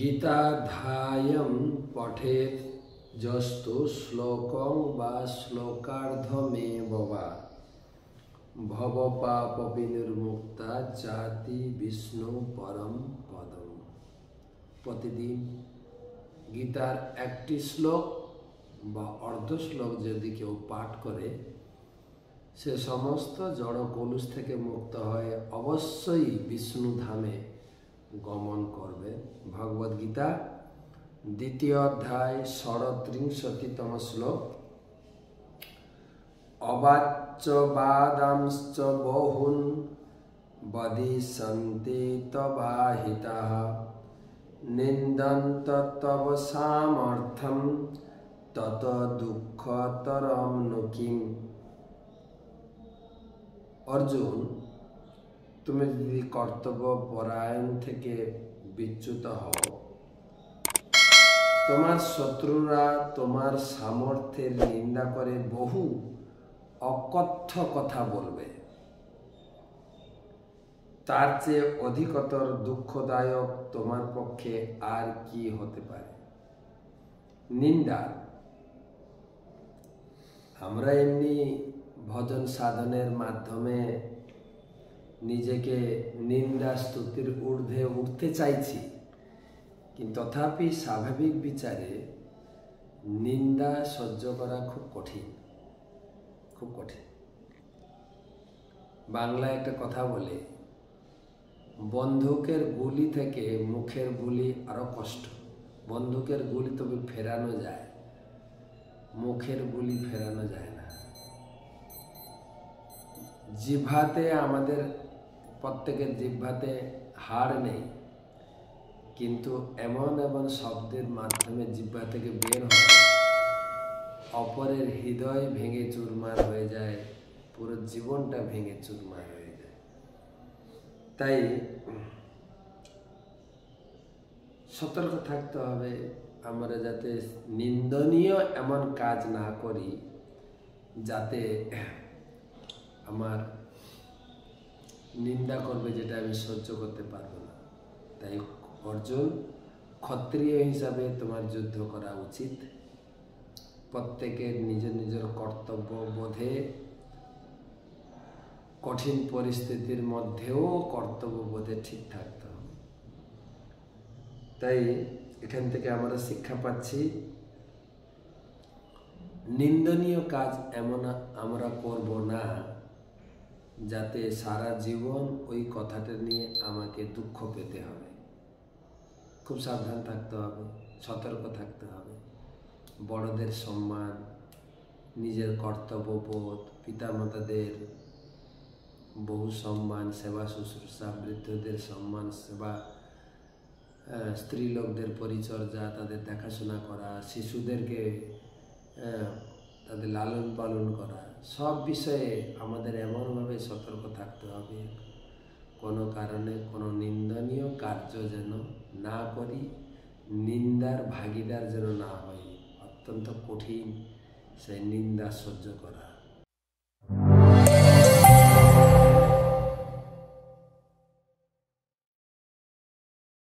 गीताध्यायं पठेत् जस्तु श्लोकं वा श्लोकार्धमेव वा भवपापविनिर्मुक्ता जाति विष्णु परम पदम। प्रतिदिन गीतार एकटी श्लोक বা অর্ধ শ্লোক যদি কেউ পাঠ করে সে সমস্ত জড় কলুষ থেকে মুক্ত হয়ে অবশ্যই বিষ্ণু ধামে গমন করবে। ভগবদ গীতা দ্বিতীয় অধ্যায় ৩৬তম শ্লোক। অবাচ্য বাদাংশ্চ বহুন বদিষ্যন্তি তবাহিতাঃ নিন্দন্ত তব সামর্থ্যম তত দুঃখতরম नु কিং। অর্জুন, তুমি যদি কর্তব্য পরায়ণ থেকে বিচ্যুত হও, তোমার শত্রুরা তোমার সামর্থ্যের নিন্দা করে বহু অকথ্য কথা বলবে, তার চেয়ে অধিকতর দুঃখদায়ক তোমার পক্ষে আর কি হতে পারে। নিন্দা, আমরা এমনি ভজন সাধনের মাধ্যমে নিজেকে নিন্দা স্তুতির ঊর্ধ্বে উঠতে চাইছি, কিন্তু তথাপি স্বাভাবিক বিচারে নিন্দা সহ্য করা খুব কঠিন, খুব কঠিন। বাংলায় একটা কথা বলে, বন্দুকের গুলি থেকে মুখের গুলি আরো কষ্ট। বন্দুকের গুলি তবে ফেরানো যায়, মুখের গুলি ফেরানো যায় না। জিহ্বাতে আমাদের প্রত্যেকের জিহ্বাতে হাড় নেই, কিন্তু এমন এমন শব্দের মাধ্যমে জিহ্বা থেকে বের হয়, অপরের হৃদয় ভেঙে চুরমার হয়ে যায়, পুরো জীবনটা ভেঙে চুরমার হয়ে যায়। তাই সতর্ক থাকতে হবে আমরা যাতে নিন্দনীয় এমন কাজ না করি যাতে আমার নিন্দা করবে যেটা আমি সহ্য করতে পারবো না। তাই অর্জুন, ক্ষত্রিয় হিসাবে তোমার যুদ্ধ করা উচিত। প্রত্যেকের নিজের নিজের কর্তব্য বোধে কঠিন পরিস্থিতির মধ্যেও কর্তব্য বোধে ঠিক থাকতে হবে। তাই এখান থেকে আমরা শিক্ষা পাচ্ছি, নিন্দনীয় কাজ এমন আমরা করব না যাতে সারা জীবন ওই কথাটা নিয়ে আমাকে দুঃখ পেতে হবে। খুব সাবধান থাকতে হবে, সতর্ক থাকতে হবে। বড়দের সম্মান, নিজের কর্তব্যবোধ, পিতামাতাদের বহু সম্মান, সেবা শুশ্রূষা, বৃদ্ধদের সম্মান, সেবা, স্ত্রী লোকদের পরিচর্যা, তাদের দেখাশোনা করা, শিশুদেরকে তাদের লালন পালন করা, সব বিষয়ে আমাদের এমনভাবে সতর্ক থাকতে হবে কোনো কারণে কোনো নিন্দনীয় কার্য যেন না করি, নিন্দার ভাগীদার যেন না হয়। অত্যন্ত কঠিন সেই নিন্দা সহ্য করা।